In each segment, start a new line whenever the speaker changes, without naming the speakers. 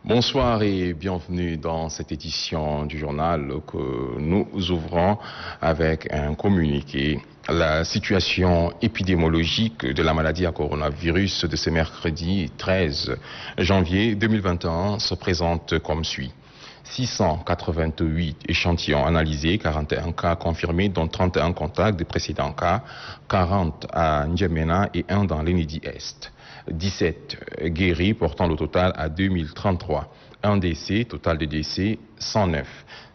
Bonsoir et bienvenue dans cette édition du journal que nous ouvrons avec un communiqué. La situation épidémiologique de la maladie à coronavirus de ce mercredi 13 janvier 2021 se présente comme suit. 688 échantillons analysés, 41 cas confirmés, dont 31 contacts des précédents cas, 40 à N'Djamena et 1 dans l'Enedi-Est. 17 guéris, portant le total à 2033. Un décès, total de décès 109.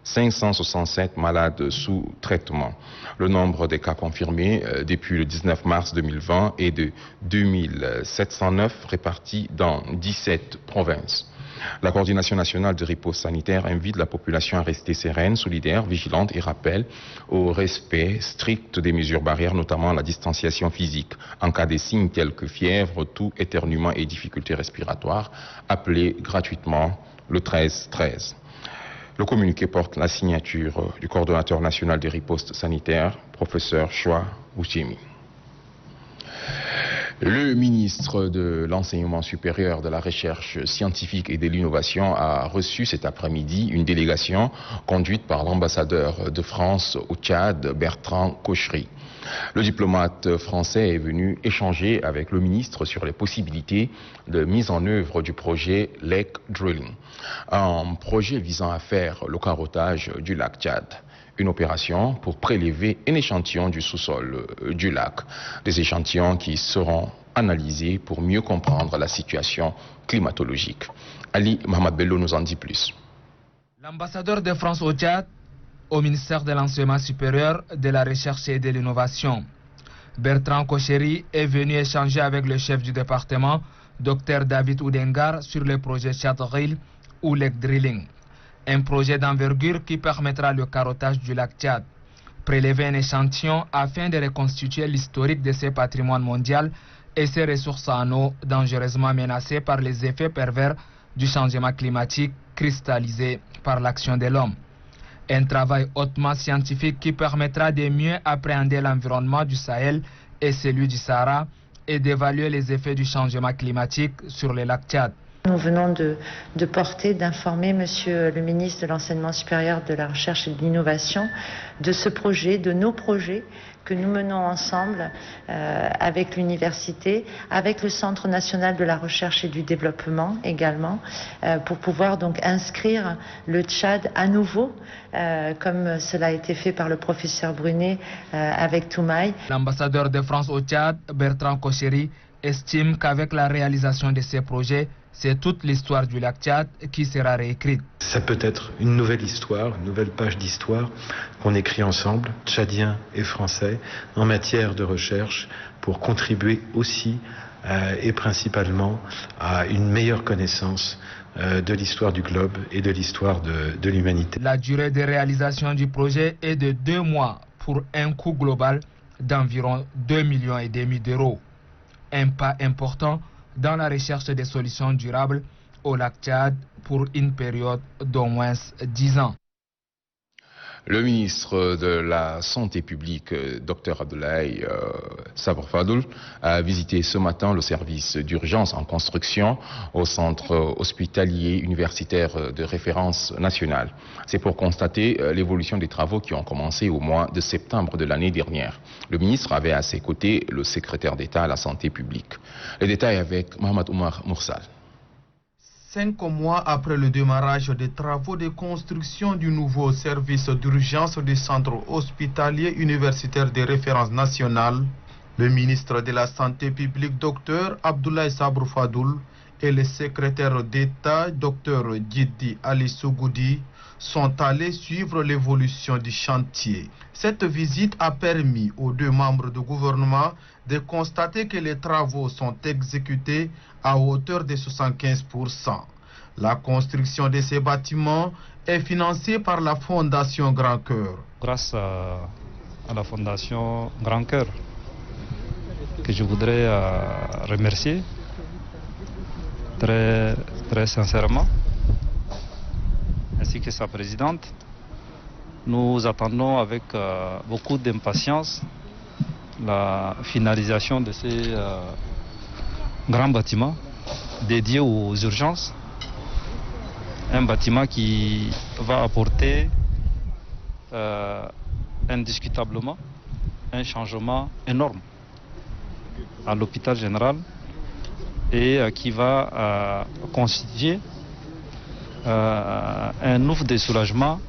567 malades sous traitement. Le nombre des cas confirmés depuis le 19 mars 2020 est de 2709 répartis dans 17 provinces. La coordination nationale de riposte sanitaire invite la population à rester sereine, solidaire, vigilante et rappelle au respect strict des mesures barrières, notamment la distanciation physique. En cas de signes tels que fièvre, toux, éternuement et difficultés respiratoires, appelez gratuitement le 1313. Le communiqué porte la signature du coordonnateur national des ripostes sanitaires, professeur Choua Outiemi. Le ministre de l'Enseignement supérieur, de la Recherche scientifique et de l'Innovation a reçu cet après-midi une délégation conduite par l'ambassadeur de France au Tchad, Bertrand Cochery. Le diplomate français est venu échanger avec le ministre sur les possibilités de mise en œuvre du projet Lake Drilling, un projet visant à faire le carottage du lac Tchad. Une opération pour prélever un échantillon du sous-sol du lac. Des échantillons qui seront analysés pour mieux comprendre la situation climatologique. Ali Mohamed Bello nous en dit plus.
L'ambassadeur de France au Tchad, au ministère de l'Enseignement supérieur, de la Recherche et de l'Innovation, Bertrand Cochery, est venu échanger avec le chef du département, Dr David Oudengar, sur le projet Tchad Drill ou Lake Drilling. Un projet d'envergure qui permettra le carottage du lac Tchad. Prélever un échantillon afin de reconstituer l'historique de ce patrimoine mondial et ses ressources en eau dangereusement menacées par les effets pervers du changement climatique cristallisé par l'action de l'homme. Un travail hautement scientifique qui permettra de mieux appréhender l'environnement du Sahel et celui du Sahara et d'évaluer les effets du changement climatique sur le lac Tchad.
Nous venons de porter, d'informer Monsieur le ministre de l'Enseignement supérieur, de la Recherche et de l'Innovation de ce projet, de nos projets que nous menons ensemble avec l'université, avec le Centre national de la recherche et du développement également, pour pouvoir donc inscrire le Tchad à nouveau, comme cela a été fait par le professeur Brunet avec Toumaï.
L'ambassadeur de France au Tchad, Bertrand Cochery, estime qu'avec la réalisation de ces projets, c'est toute l'histoire du lac Tchad qui sera réécrite.
Ça peut être une nouvelle histoire, une nouvelle page d'histoire qu'on écrit ensemble, tchadiens et français, en matière de recherche pour contribuer aussi et principalement à une meilleure connaissance de l'histoire du globe et de l'histoire de l'humanité.
La durée de réalisation du projet est de 2 mois pour un coût global d'environ 2,5 millions d'euros. Un pas important dans la recherche des solutions durables au lac Tchad pour une période d'au moins 10 ans.
Le ministre de la Santé publique, Dr Abdoulaye Sabr Fadoul, a visité ce matin le service d'urgence en construction au centre hospitalier universitaire de référence nationale. C'est pour constater l'évolution des travaux qui ont commencé au mois de septembre de l'année dernière. Le ministre avait à ses côtés le secrétaire d'État à la santé publique. Les détails avec Mohamed Oumar Moursal.
5 mois après le démarrage des travaux de construction du nouveau service d'urgence du centre hospitalier universitaire de référence nationale, le ministre de la Santé publique, Dr Abdoulaye Sabr Fadoul, et le secrétaire d'État, Dr Djiddi Ali Sougoudi, sont allés suivre l'évolution du chantier. Cette visite a permis aux 2 membres du gouvernement de constater que les travaux sont exécutés à hauteur de 75%. La construction de ces bâtiments est financée par la Fondation Grand Cœur.
Grâce à la Fondation Grand Cœur, que je voudrais remercier très sincèrement, ainsi que sa présidente. Nous attendons avec beaucoup d'impatience la finalisation de ces grands bâtiments dédiés aux urgences un bâtiment qui va apporter indiscutablement un changement énorme à l'hôpital général et qui va constituer un ouf de soulagement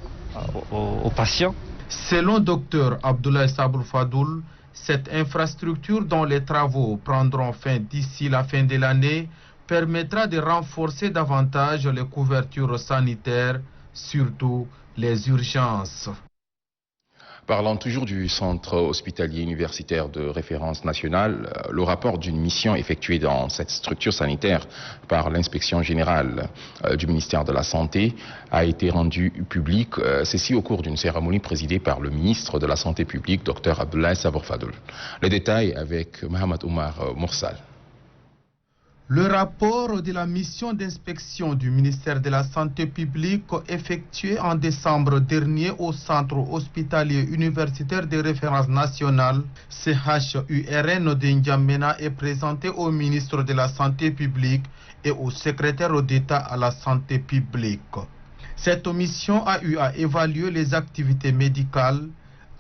aux patients.
Selon Dr Abdoulaye Sabour Fadoul, cette infrastructure dont les travaux prendront fin d'ici la fin de l'année permettra de renforcer davantage les couvertures sanitaires, surtout les urgences.
Parlant toujours du centre hospitalier universitaire de référence nationale, le rapport d'une mission effectuée dans cette structure sanitaire par l'inspection générale du ministère de la Santé a été rendu public, ceci au cours d'une cérémonie présidée par le ministre de la Santé publique, Dr Abdoulaye Sabour Fadoul. Les détails avec Mohamed Oumar Moursal.
Le rapport de la mission d'inspection du ministère de la Santé publique effectué en décembre dernier au centre hospitalier universitaire de référence nationale CHURN de N'Djamena est présenté au ministre de la Santé publique et au secrétaire d'État à la Santé publique. Cette mission a eu à évaluer les activités médicales,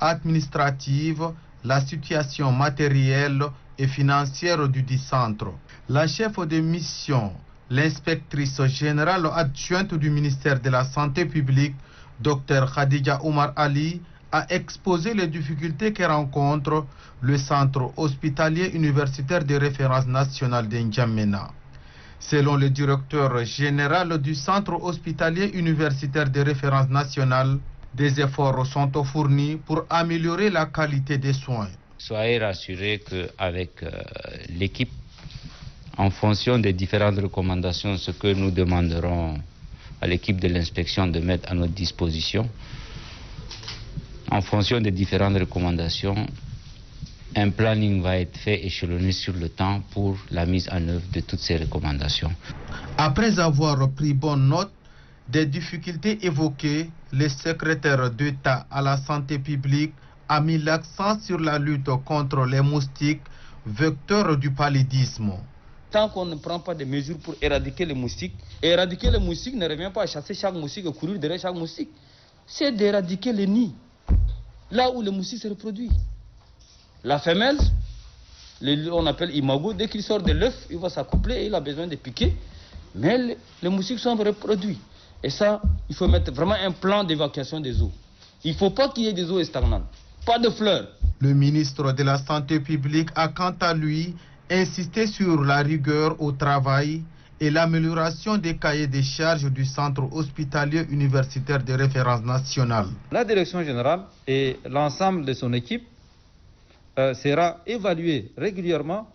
administratives, la situation matérielle et financière du dit centre. La chef de mission, l'inspectrice générale adjointe du ministère de la Santé publique, Dr Khadija Oumar Ali, a exposé les difficultés que rencontre le centre hospitalier universitaire de référence nationale de N'Djamena. Selon le directeur général du centre hospitalier universitaire de référence nationale, des efforts sont fournis pour améliorer la qualité des soins.
Soyez rassurés qu'avec l'équipe, en fonction des différentes recommandations, ce que nous demanderons à l'équipe de l'inspection de mettre à notre disposition, en fonction des différentes recommandations, un planning va être fait échelonné sur le temps pour la mise en œuvre de toutes ces recommandations.
Après avoir pris bonne note des difficultés évoquées, le secrétaire d'État à la santé publique a mis l'accent sur la lutte contre les moustiques, vecteurs du paludisme.
Tant qu'on ne prend pas des mesures pour éradiquer les moustiques ne revient pas à chasser chaque moustique et courir derrière chaque moustique. C'est d'éradiquer les nids, là où le moustique se reproduit. La femelle, on appelle imago, dès qu'il sort de l'œuf, il va s'accoupler et il a besoin de piquer. Mais les moustiques sont reproduits. Et ça, il faut mettre vraiment un plan d'évacuation des eaux. Il ne faut pas qu'il y ait des eaux stagnantes, pas de fleurs.
Le ministre de la Santé publique a quant à lui insisté sur la rigueur au travail et l'amélioration des cahiers des charges du centre hospitalier universitaire de référence nationale.
La direction générale et l'ensemble de son équipe sera évalué régulièrement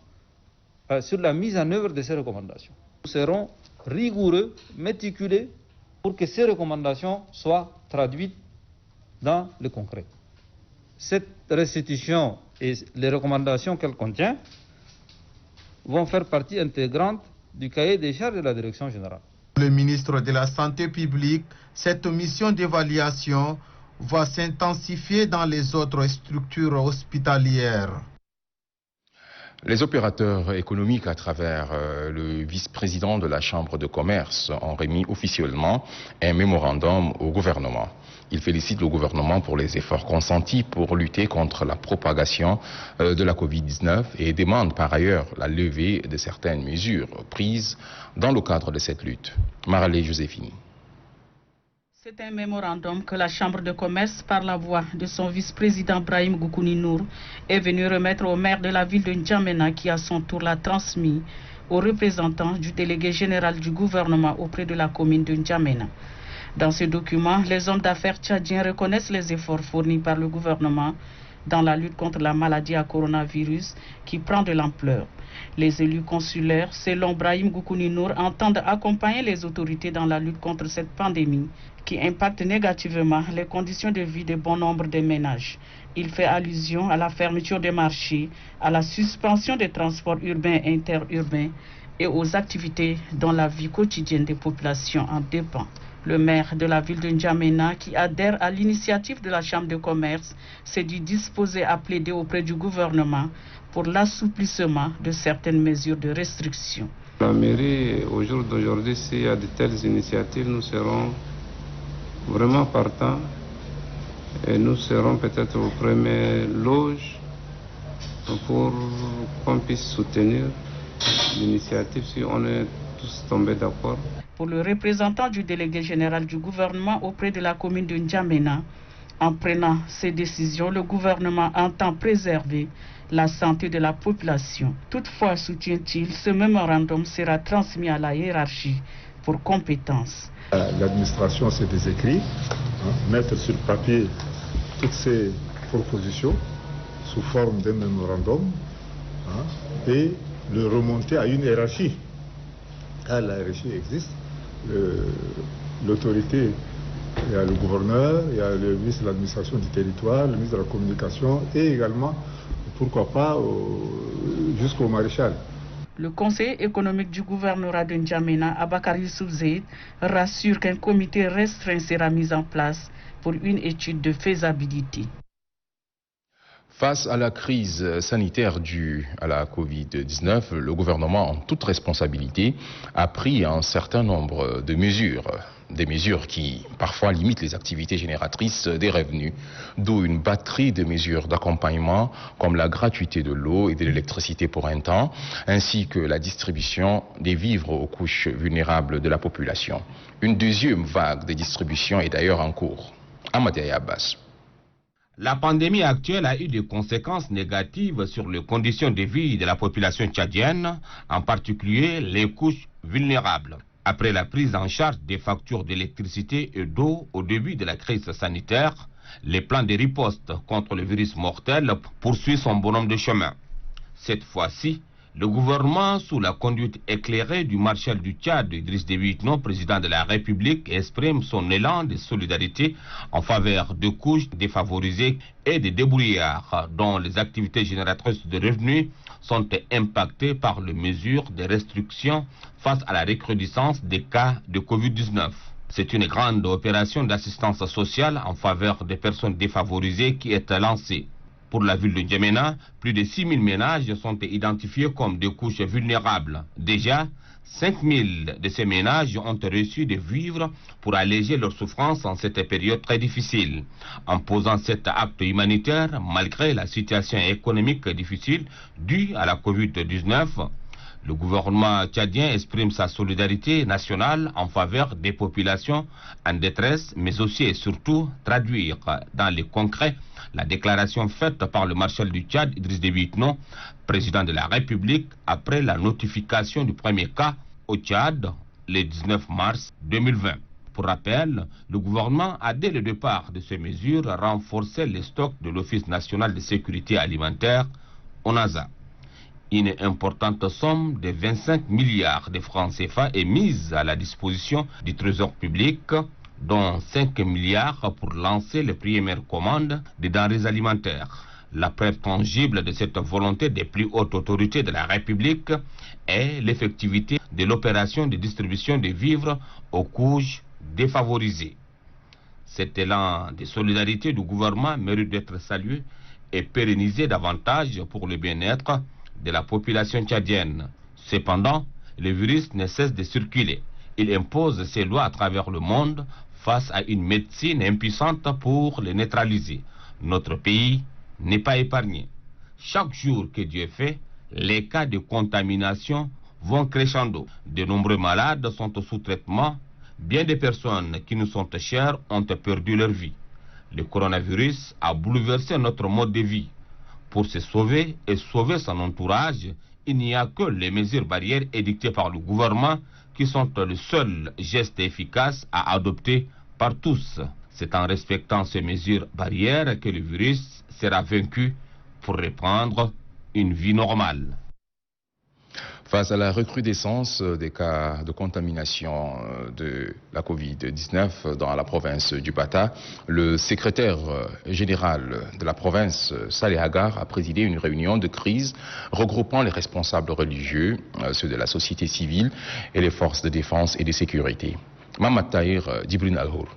sur la mise en œuvre de ces recommandations. Nous serons rigoureux, méticuleux pour que ces recommandations soient traduites dans le concret. Cette restitution et les recommandations qu'elle contient vont faire partie intégrante du cahier des charges de la direction générale.
Le ministre de la Santé publique, cette mission d'évaluation va s'intensifier dans les autres structures hospitalières.
Les opérateurs économiques, à travers le vice-président de la Chambre de commerce, ont remis officiellement un mémorandum au gouvernement. Ils félicitent le gouvernement pour les efforts consentis pour lutter contre la propagation de la Covid-19 et demandent par ailleurs la levée de certaines mesures prises dans le cadre de cette lutte. Maralé Joséphine.
C'est un mémorandum que la Chambre de commerce, par la voix de son vice-président Brahim Goukouni Nour, est venue remettre au maire de la ville de N'Djamena qui à son tour l'a transmis aux représentants du délégué général du gouvernement auprès de la commune de N'Djamena. Dans ce document, les hommes d'affaires tchadiens reconnaissent les efforts fournis par le gouvernement dans la lutte contre la maladie à coronavirus qui prend de l'ampleur. Les élus consulaires, selon Brahim Goukouni Nour, entendent accompagner les autorités dans la lutte contre cette pandémie qui impacte négativement les conditions de vie de bon nombre de ménages. Il fait allusion à la fermeture des marchés, à la suspension des transports urbains et interurbains et aux activités dont la vie quotidienne des populations en dépend. Le maire de la ville de N'Djamena, qui adhère à l'initiative de la Chambre de commerce, s'est dit disposé à plaider auprès du gouvernement pour l'assouplissement de certaines mesures de restriction.
La mairie, au jour d'aujourd'hui, s'il y a de telles initiatives, nous serons vraiment partants et nous serons peut-être aux premières loges pour qu'on puisse soutenir l'initiative si on est tous tombés d'accord.
Pour le représentant du délégué général du gouvernement auprès de la commune de N'Djamena, en prenant ces décisions, le gouvernement entend préserver la santé de la population. Toutefois, soutient-il, ce mémorandum sera transmis à la hiérarchie pour compétence.
L'administration s'est des écrits, mettre sur papier toutes ces propositions sous forme d'un mémorandum et le remonter à une hiérarchie. La hiérarchie existe. L'autorité, il y a le gouverneur, il y a le ministre de l'administration du territoire, le ministre de la communication et également, pourquoi pas, jusqu'au maréchal.
Le conseiller économique du gouvernorat de N'Djamena, Abakar Youssouf Zeid, rassure qu'un comité restreint sera mis en place pour une étude de faisabilité.
Face à la crise sanitaire due à la Covid-19, le gouvernement, en toute responsabilité, a pris un certain nombre de mesures. Des mesures qui, parfois, limitent les activités génératrices des revenus, d'où une batterie de mesures d'accompagnement comme la gratuité de l'eau et de l'électricité pour un temps, ainsi que la distribution des vivres aux couches vulnérables de la population. Une deuxième vague de distribution est d'ailleurs en cours. Amadei Abbas.
La pandémie actuelle a eu des conséquences négatives sur les conditions de vie de la population tchadienne, en particulier les couches vulnérables. Après la prise en charge des factures d'électricité et d'eau au début de la crise sanitaire, le plan de riposte contre le virus mortel poursuit son bonhomme de chemin. Cette fois-ci, le gouvernement, sous la conduite éclairée du marshal du Tchad, Idriss Déby Itno, président de la République, exprime son élan de solidarité en faveur de couches défavorisées et des débrouillards dont les activités génératrices de revenus sont impactées par les mesures de restriction face à la recrudescence des cas de Covid-19. C'est une grande opération d'assistance sociale en faveur des personnes défavorisées qui est lancée. Pour la ville de N'Djamena, plus de 6 000 ménages sont identifiés comme des couches vulnérables. Déjà, 5 000 de ces ménages ont reçu des vivres pour alléger leur souffrance en cette période très difficile. En posant cet acte humanitaire, malgré la situation économique difficile due à la Covid-19, le gouvernement tchadien exprime sa solidarité nationale en faveur des populations en détresse, mais aussi et surtout traduire dans le concret la déclaration faite par le marshal du Tchad, Idriss Déby Itno, président de la République, après la notification du premier cas au Tchad le 19 mars 2020. Pour rappel, le gouvernement a dès le départ de ces mesures renforcé les stocks de l'Office national de sécurité alimentaire, ONASA. Une importante somme de 25 milliards de francs CFA est mise à la disposition du Trésor public, dont 5 milliards pour lancer les premières commandes des denrées alimentaires. La preuve tangible de cette volonté des plus hautes autorités de la République est l'effectivité de l'opération de distribution de vivres aux couches défavorisées. Cet élan de solidarité du gouvernement mérite d'être salué et pérennisé davantage pour le bien-être de la population tchadienne. Cependant, le virus ne cesse de circuler. Il impose ses lois à travers le monde face à une médecine impuissante pour les neutraliser. Notre pays n'est pas épargné. Chaque jour que Dieu fait, les cas de contamination vont crescendo. De nombreux malades sont sous traitement. Bien des personnes qui nous sont chères ont perdu leur vie. Le coronavirus a bouleversé notre mode de vie. Pour se sauver et sauver son entourage, il n'y a que les mesures barrières édictées par le gouvernement qui sont le seul geste efficace à adopter par tous. C'est en respectant ces mesures barrières que le virus sera vaincu pour reprendre une vie normale.
Face à la recrudescence des cas de contamination de la Covid-19 dans la province du Bata, le secrétaire général de la province, Saleh Agar, a présidé une réunion de crise regroupant les responsables religieux, ceux de la société civile et les forces de défense et de sécurité. Mamad Tahir, Djibril Alhour.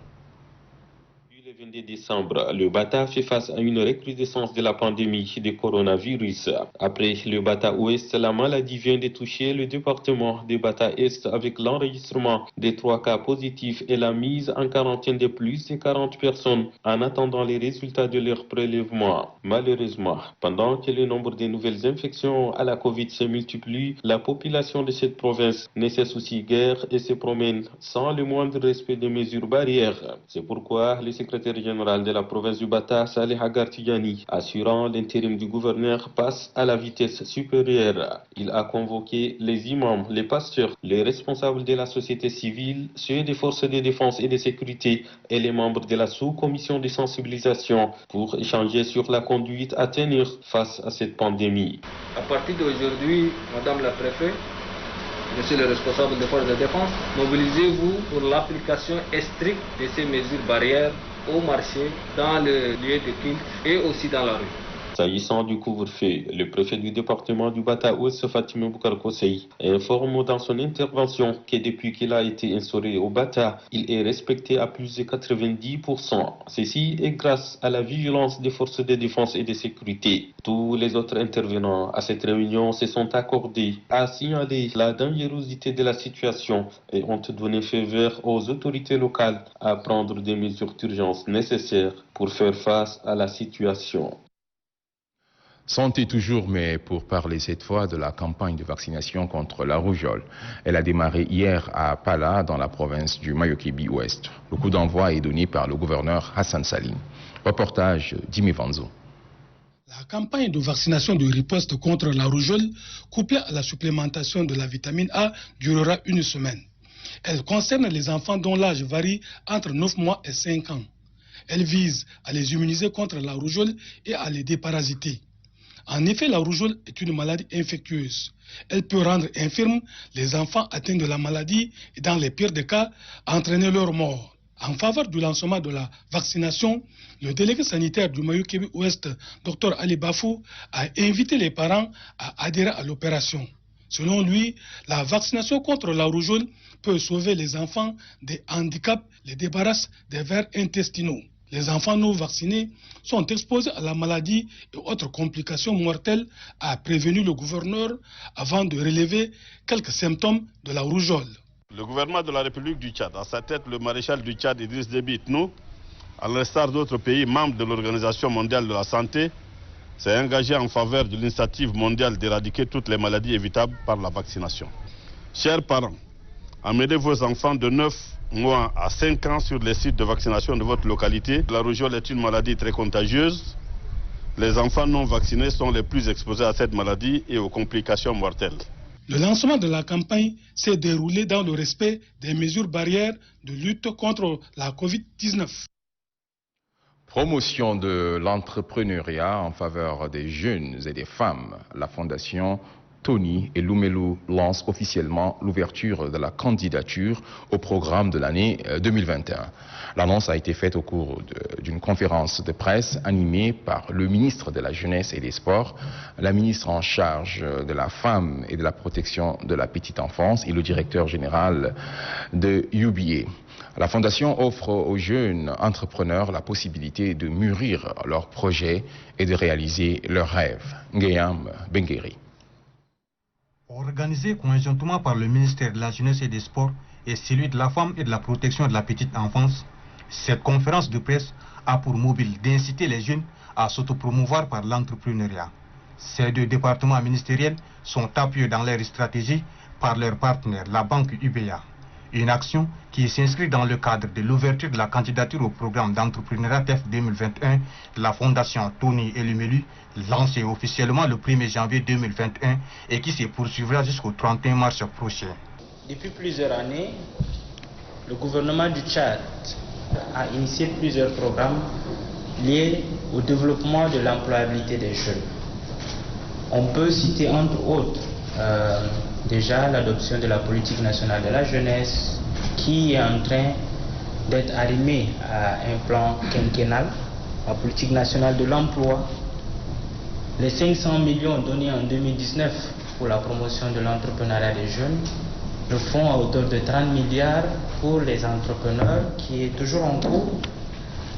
de décembre, le Bata fait face à une recrudescence de la pandémie de coronavirus. Après le Bata Ouest, la maladie vient de toucher le département de Bata Est avec l'enregistrement des 3 cas positifs et la mise en quarantaine de plus de 40 personnes en attendant les résultats de leur prélèvement. Malheureusement, pendant que le nombre de nouvelles infections à la Covid se multiplie, la population de cette province ne se soucie guère et se promène sans le moindre respect des mesures barrières. C'est pourquoi le secrétaire général de la province du Bata, Saleh Agartiani, assurant l'intérim du gouverneur, passe à la vitesse supérieure. Il a convoqué les imams, les pasteurs, les responsables de la société civile, ceux des forces de défense et de sécurité et les membres de la sous-commission de sensibilisation pour échanger sur la conduite à tenir face à cette pandémie.
À partir d'aujourd'hui, Madame la Préfète, Monsieur le responsable des forces de défense, mobilisez-vous pour l'application stricte de ces mesures barrières au marché, dans le lieu de culte et aussi dans la rue.
S'agissant du couvre-feu, le préfet du département du Bata Ouest, Fatima Boukar Kosei, informe dans son intervention que depuis qu'il a été instauré au Bata, il est respecté à plus de 90%. Ceci est grâce à la vigilance des forces de défense et de sécurité. Tous les autres intervenants à cette réunion se sont accordés à signaler la dangerosité de la situation et ont donné feu vert aux autorités locales à prendre des mesures d'urgence nécessaires pour faire face à la situation.
Santé toujours, mais pour parler cette fois de la campagne de vaccination contre la rougeole. Elle a démarré hier à Pala, dans la province du Mayo-Kébi-Ouest. Le coup d'envoi est donné par le gouverneur Hassan Salim. Reportage d'Imi Vanzo.
La campagne de vaccination de riposte contre la rougeole, couplée à la supplémentation de la vitamine A, durera une semaine. Elle concerne les enfants dont l'âge varie entre 9 mois et 5 ans. Elle vise à les immuniser contre la rougeole et à les déparasiter. En effet, la rougeole est une maladie infectieuse. Elle peut rendre infirmes les enfants atteints de la maladie et, dans les pires des cas, entraîner leur mort. En faveur du lancement de la vaccination, le délégué sanitaire du Mayo-Kébi-Ouest, Dr Ali Bafou, a invité les parents à adhérer à l'opération. Selon lui, la vaccination contre la rougeole peut sauver les enfants des handicaps, les débarrasse des vers intestinaux. Les enfants non vaccinés sont exposés à la maladie et autres complications mortelles, a prévenu le gouverneur avant de relever quelques symptômes de la rougeole.
Le gouvernement de la République du Tchad, à sa tête le maréchal du Tchad Idriss Déby Itnou, à l'instar d'autres pays membres de l'Organisation mondiale de la santé, s'est engagé en faveur de l'initiative mondiale d'éradiquer toutes les maladies évitables par la vaccination. Chers parents, amenez vos enfants de 9 mois à 5 ans sur les sites de vaccination de votre localité. La rougeole est une maladie très contagieuse. Les enfants non vaccinés sont les plus exposés à cette maladie et aux complications mortelles.
Le lancement de la campagne s'est déroulé dans le respect des mesures barrières de lutte contre la Covid-19.
Promotion de l'entrepreneuriat en faveur des jeunes et des femmes. La fondation Tony et Lumelu lance officiellement l'ouverture de la candidature au programme de l'année 2021. L'annonce a été faite au cours d'une conférence de presse animée par le ministre de la Jeunesse et des Sports, la ministre en charge de la Femme et de la Protection de la Petite Enfance et le directeur général de UBA. La Fondation offre aux jeunes entrepreneurs la possibilité de mûrir leurs projets et de réaliser leurs rêves. Ngeyam Bengueri.
Organisé conjointement par le ministère de la Jeunesse et des Sports et celui de la Femme et de la Protection de la Petite Enfance, cette conférence de presse a pour mobile d'inciter les jeunes à s'autopromouvoir par l'entrepreneuriat. Ces deux départements ministériels sont appuyés dans leur stratégie par leur partenaire, la banque UBA. Une action qui s'inscrit dans le cadre de l'ouverture de la candidature au programme d'entrepreneuriat TEF 2021 de la Fondation Tony et Lumelu, lancée officiellement le 1er janvier 2021 et qui se poursuivra jusqu'au 31 mars prochain.
Depuis plusieurs années, le gouvernement du Tchad a initié plusieurs programmes liés au développement de l'employabilité des jeunes. On peut citer entre autres déjà l'adoption de la politique nationale de la jeunesse qui est en train d'être arrimée à un plan quinquennal, la politique nationale de l'emploi, les 500 millions donnés en 2019 pour la promotion de l'entrepreneuriat des jeunes, le fonds à hauteur de 30 milliards pour les entrepreneurs qui est toujours en cours,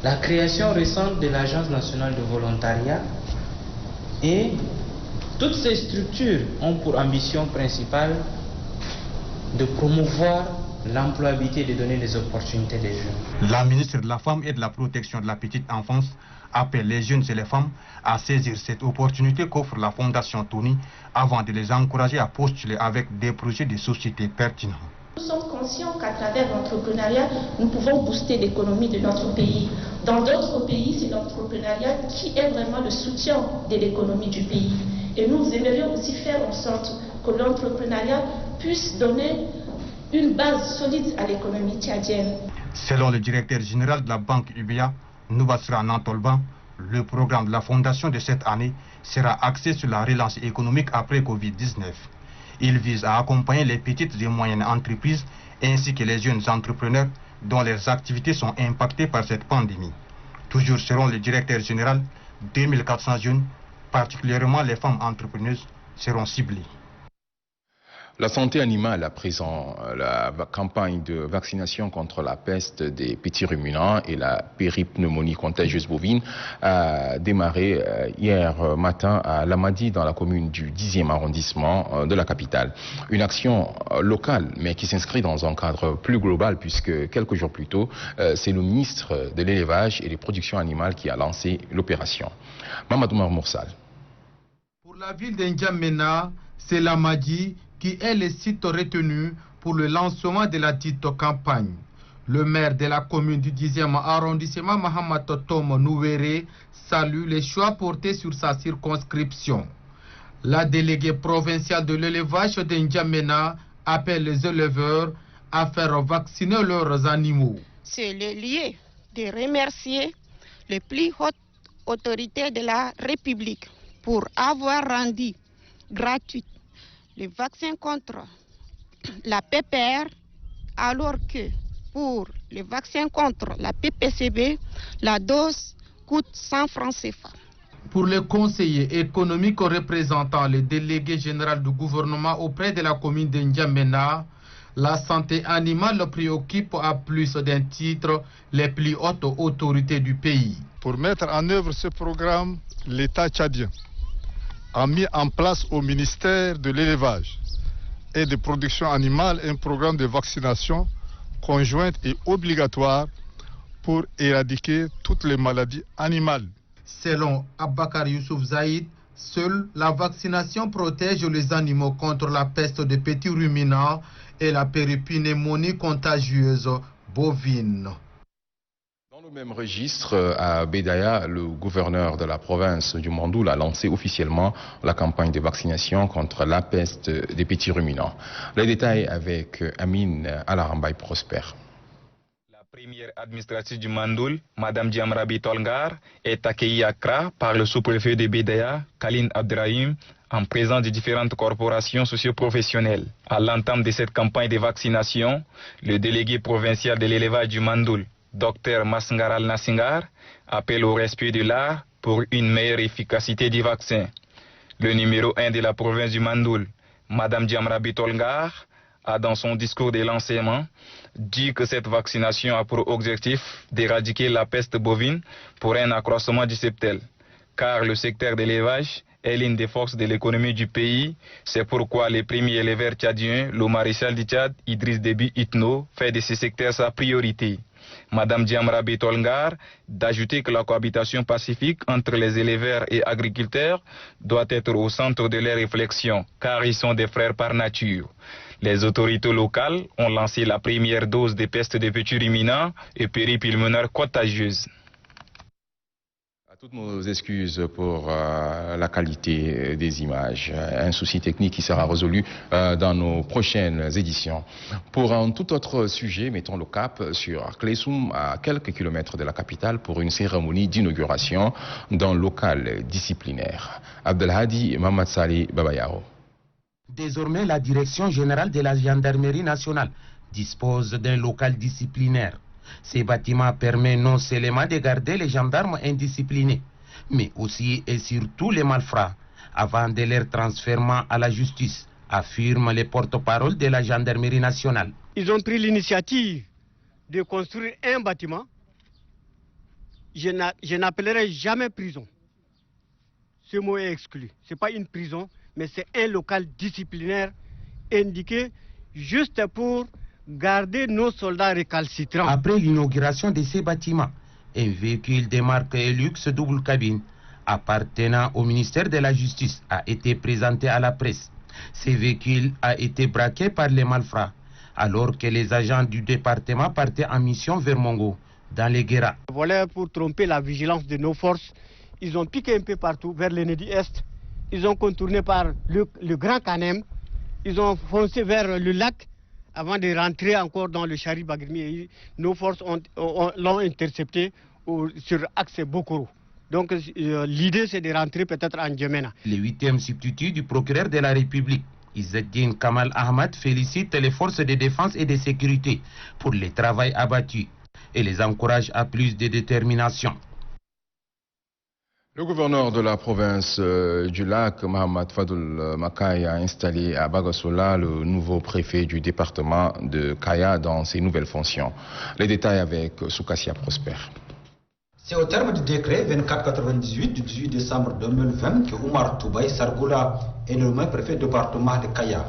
la création récente de l'Agence nationale de volontariat, et toutes ces structures ont pour ambition principale de promouvoir l'employabilité et de donner des opportunités des jeunes.
La ministre de la Femme et de la Protection de la Petite Enfance appelle les jeunes et les femmes à saisir cette opportunité qu'offre la Fondation Tony avant de les encourager à postuler avec des projets de société pertinents.
Nous sommes conscients qu'à travers l'entrepreneuriat, nous pouvons booster l'économie de notre pays. Dans d'autres pays, c'est l'entrepreneuriat qui est vraiment le soutien de l'économie du pays. Et nous aimerions aussi faire en sorte que l'entrepreneuriat puisse donner une base solide à l'économie tchadienne.
Selon le directeur général de la Banque UBA, Noubasra Nantolban, le programme de la Fondation de cette année sera axé sur la relance économique après Covid-19. Il vise à accompagner les petites et moyennes entreprises ainsi que les jeunes entrepreneurs dont les activités sont impactées par cette pandémie. Toujours selon le directeur général, 2400 jeunes, particulièrement les femmes entrepreneuses, seront ciblées.
La santé animale, à présent, la campagne de vaccination contre la peste des petits ruminants et la péripneumonie contagieuse bovine a démarré hier matin à Lamadi, dans la commune du 10e arrondissement de la capitale. Une action locale, mais qui s'inscrit dans un cadre plus global, puisque quelques jours plus tôt, c'est le ministre de l'élevage et des productions animales qui a lancé l'opération. Mamadou Moursal.
Pour la ville d'Njamena, c'est Lamadi qui est le site retenu pour le lancement de la dite campagne. Le maire de la commune du 10e arrondissement, Mahamad Tom Nouéré, salue les choix portés sur sa circonscription. La déléguée provinciale de l'élevage de N'Djamena appelle les éleveurs à faire vacciner leurs animaux.
C'est le lieu de remercier les plus hautes autorités de la République pour avoir rendu gratuit le vaccin contre la PPR, alors que pour le vaccin contre la PPCB, la dose coûte 100 francs CFA.
Pour le conseiller économique représentant le délégué général du gouvernement auprès de la commune de N'Djamena, la santé animale préoccupe à plus d'un titre les plus hautes autorités du pays.
Pour mettre en œuvre ce programme, l'État tchadien a mis en place au ministère de l'élevage et de production animale un programme de vaccination conjointe et obligatoire pour éradiquer toutes les maladies animales.
Selon Abakar Youssouf Zaïd, seule la vaccination protège les animaux contre la peste des petits ruminants et la péripneumonie contagieuse bovine.
Dans le même registre, à Bédaya, le gouverneur de la province du Mandoul a lancé officiellement la campagne de vaccination contre la peste des petits ruminants. Les détails avec Amine Alarambaye Prosper.
La première administratrice du Mandoul, Mme Diamrabi Tolngar, est accueillie à Accra par le sous-préfet de Bédaya, Khalil Abdrahim, en présence de différentes corporations socio-professionnelles. À l'entame de cette campagne de vaccination, le délégué provincial de l'élevage du Mandoul, Dr Masngaral Nassingar, appelle au respect de l'art pour une meilleure efficacité du vaccin. Le numéro 1 de la province du Mandoul, Mme Diamrabi Tolngar, a dans son discours de lancement dit que cette vaccination a pour objectif d'éradiquer la peste bovine pour un accroissement du septel. Car le secteur de l'élevage est l'une des forces de l'économie du pays. C'est pourquoi le premier éleveur tchadien, le maréchal du Tchad, Idriss Déby Itno, fait de ce secteur sa priorité. Madame Diamrabi Tolngar d'ajouter que la cohabitation pacifique entre les éleveurs et agriculteurs doit être au centre de leurs réflexions, car ils sont des frères par nature. Les autorités locales ont lancé la première dose de peste des petits ruminants et péripulmonaires contagieuses.
Toutes nos excuses pour la qualité des images. Un souci technique qui sera résolu dans nos prochaines éditions. Pour un tout autre sujet, mettons le cap sur Klesoum, à quelques kilomètres de la capitale, pour une cérémonie d'inauguration d'un local disciplinaire. Abdelhadi Mamad Saleh Babayao.
Désormais, la Direction générale de la Gendarmerie nationale dispose d'un local disciplinaire. Ces bâtiments permettent non seulement de garder les gendarmes indisciplinés, mais aussi et surtout les malfrats, avant de leur transfèrement à la justice, affirment les porte-parole de la Gendarmerie nationale.
Ils ont pris l'initiative de construire un bâtiment
je n'appellerai jamais prison. Ce mot est exclu. Ce n'est pas une prison, mais c'est un local disciplinaire indiqué juste pour garder nos soldats récalcitrants.
Après l'inauguration de ces bâtiments, un véhicule de marque Luxe double cabine appartenant au ministère de la Justice a été présenté à la presse. Ce véhicule a été braqué par les malfrats alors que les agents du département partaient en mission vers Mongo, dans les Guéras.
Voilà pour tromper la vigilance de nos forces. Ils ont piqué un peu partout vers l'Ennedi Est. Ils ont contourné par le Grand Canem. Ils ont foncé vers le lac avant de rentrer encore dans le Chari Bagrimi. Nos forces l'ont intercepté sur l'axe Bokoro. Donc l'idée c'est de rentrer peut-être en Djamena.
Le 8e substitut du procureur de la République, Izzeddine Kamal Ahmad, félicite les forces de défense et de sécurité pour le travail abattu et les encourage à plus de détermination.
Le gouverneur de la province du Lac, Mohamed Fadoul Makai, a installé à Bagasola le nouveau préfet du département de Kaya dans ses nouvelles fonctions. Les détails avec Soukassia Prosper.
C'est au terme du décret 2498 du 18 décembre 2020 que Oumar Toubaï Sargoula est nommé préfet du département de Kaya.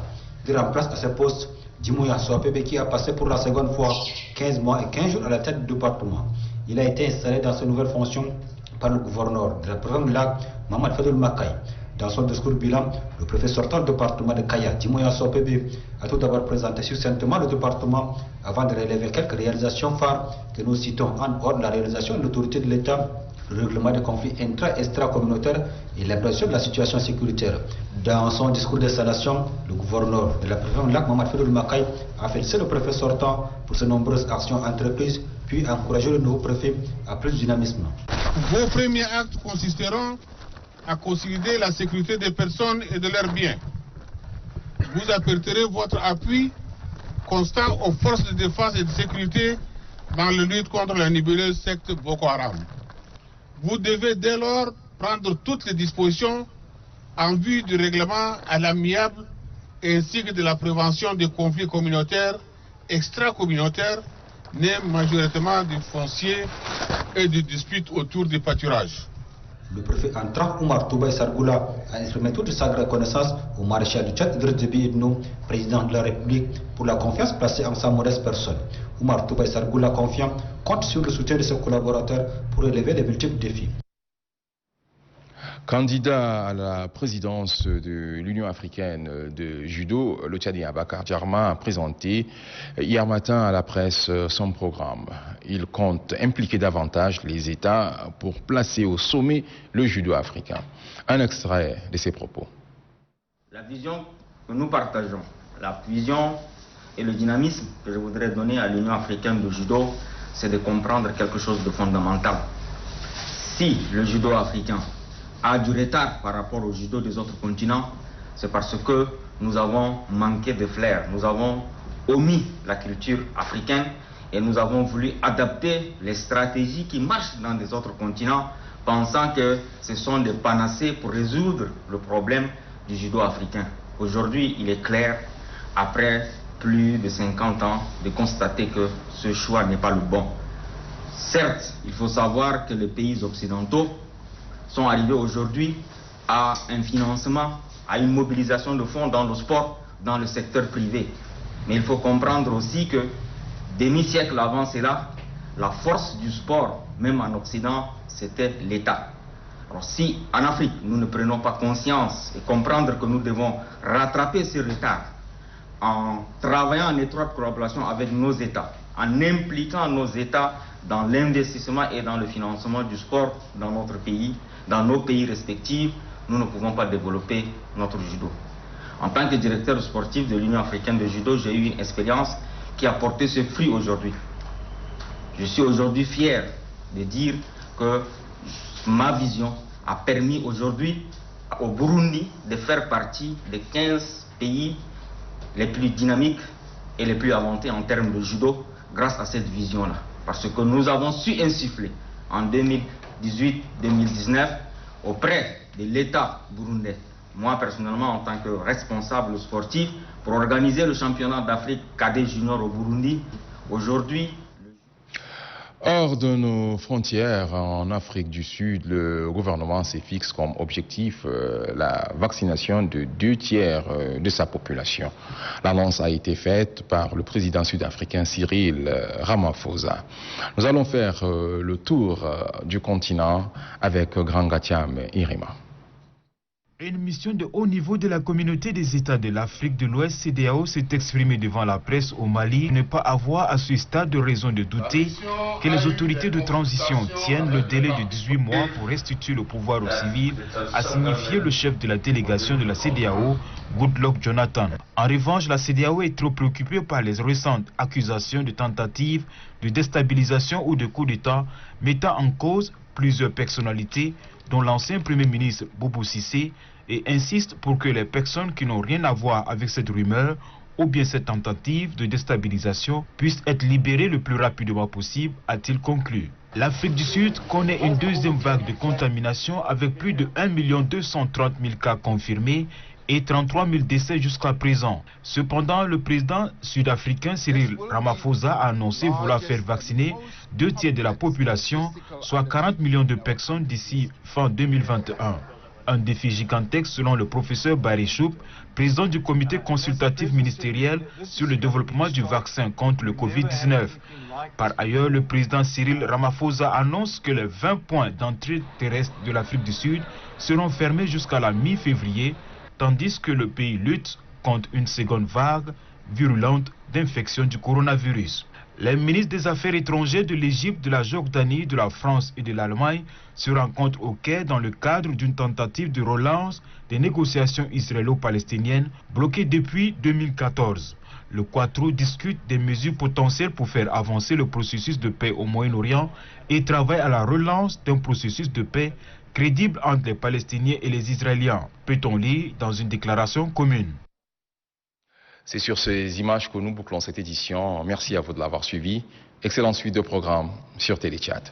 Il remplace à ce poste Djimouya Soapebe qui a passé pour la seconde fois 15 mois et 15 jours à la tête du département. Il a été installé dans ses nouvelles fonctions par le gouverneur de la province du Lac, Mohamed Fadoul Makai. Dans son discours bilan, le préfet sortant du département de Kaya, Djimouya Soapebe, a tout d'abord présenté succinctement le département avant de relever quelques réalisations phares que nous citons en hors de la réalisation de l'autorité de l'État, le règlement des conflits intra-extra-communautaires et l'amélioration de la situation sécuritaire. Dans son discours d'installation, le gouverneur de la province du Lac, Mohamed Fadoul Makai, a félicité le préfet sortant pour ses nombreuses actions entreprises, puis a encouragé le nouveau préfet à plus de dynamisme.
Vos premiers actes consisteront à consolider la sécurité des personnes et de leurs biens. Vous apporterez votre appui constant aux forces de défense et de sécurité dans la lutte contre la nébuleuse secte Boko Haram. Vous devez dès lors prendre toutes les dispositions en vue du règlement à l'amiable ainsi que de la prévention des conflits communautaires, extra-communautaires, nés majoritairement du foncier et des disputes autour du pâturage.
Le préfet entrant, Oumar Toubaï Sargoula, a exprimé toute sa reconnaissance au maréchal du Tchad, Idriss Déby Itno, président de la République, pour la confiance placée en sa modeste personne. Oumar Toubaï Sargoula, confiant, compte sur le soutien de ses collaborateurs pour relever les multiples défis.
Candidat à la présidence de l'Union africaine de judo, le Tchadien Bakar Djarma a présenté hier matin à la presse son programme. Il compte impliquer davantage les États pour placer au sommet le judo africain. Un extrait de ses propos.
La vision que nous partageons, la vision et le dynamisme que je voudrais donner à l'Union africaine de judo, c'est de comprendre quelque chose de fondamental. Si le judo africain a du retard par rapport au judo des autres continents, c'est parce que nous avons manqué de flair, nous avons omis la culture africaine et nous avons voulu adapter les stratégies qui marchent dans les autres continents, pensant que ce sont des panacées pour résoudre le problème du judo africain. Aujourd'hui, il est clair, après plus de 50 ans, de constater que ce choix n'est pas le bon. Certes, il faut savoir que les pays occidentaux sont arrivés aujourd'hui à un financement, à une mobilisation de fonds dans le sport, dans le secteur privé. Mais il faut comprendre aussi que demi-siècle avant cela, la force du sport, même en Occident, c'était l'État. Alors si en Afrique, nous ne prenons pas conscience et comprendre que nous devons rattraper ce retard en travaillant en étroite collaboration avec nos États, en impliquant nos États dans l'investissement et dans le financement du sport dans notre pays, dans nos pays respectifs, nous ne pouvons pas développer notre judo. En tant que directeur sportif de l'Union africaine de judo, j'ai eu une expérience qui a porté ses fruits aujourd'hui. Je suis aujourd'hui fier de dire que ma vision a permis aujourd'hui au Burundi de faire partie des 15 pays les plus dynamiques et les plus avancés en termes de judo grâce à cette vision-là. Parce que nous avons su insuffler en 2018-2019 auprès de l'État burundais, moi personnellement en tant que responsable sportif, pour organiser le championnat d'Afrique cadet junior au Burundi. Aujourd'hui,
Hors de nos frontières, en Afrique du Sud, le gouvernement s'est fixé comme objectif la vaccination de 2/3 de sa population. L'annonce a été faite par le président sud-africain Cyril Ramaphosa. Nous allons faire le tour du continent avec Grangatiam Irima.
Une mission de haut niveau de la communauté des États de l'Afrique de l'Ouest, CEDEAO, s'est exprimée devant la presse au Mali. Ne pas avoir à ce stade de raison de douter que les autorités de transition tiennent le délai de 18 mois pour restituer le pouvoir aux civils, a signifié le chef de la délégation de la CEDEAO, Goodluck Jonathan. En revanche, la CEDEAO est trop préoccupée par les récentes accusations de tentatives de déstabilisation ou de coup d'État, mettant en cause plusieurs personnalités, dont l'ancien Premier ministre Boubou Cissé, et insiste pour que les personnes qui n'ont rien à voir avec cette rumeur ou bien cette tentative de déstabilisation puissent être libérées le plus rapidement possible, a-t-il conclu. L'Afrique du Sud connaît une deuxième vague de contamination avec plus de 1 230 000 cas confirmés et 33 000 décès jusqu'à présent. Cependant, le président sud-africain Cyril Ramaphosa a annoncé vouloir faire vacciner 2/3 de la population, soit 40 millions de personnes d'ici fin 2021. Un défi gigantesque selon le professeur Barry Choup, président du comité consultatif ministériel sur le développement du vaccin contre le Covid-19. Par ailleurs, le président Cyril Ramaphosa annonce que les 20 points d'entrée terrestre de l'Afrique du Sud seront fermés jusqu'à la mi-février, tandis que le pays lutte contre une seconde vague virulente d'infection du coronavirus. Les ministres des Affaires étrangères de l'Égypte, de la Jordanie, de la France et de l'Allemagne se rencontrent au Caire dans le cadre d'une tentative de relance des négociations israélo-palestiniennes bloquées depuis 2014. Le quatrième discute des mesures potentielles pour faire avancer le processus de paix au Moyen-Orient et travaille à la relance d'un processus de paix crédible entre les Palestiniens et les Israéliens, peut-on lire dans une déclaration commune.
C'est sur ces images que nous bouclons cette édition. Merci à vous de l'avoir suivi. Excellente suite de programmes sur Téléchat.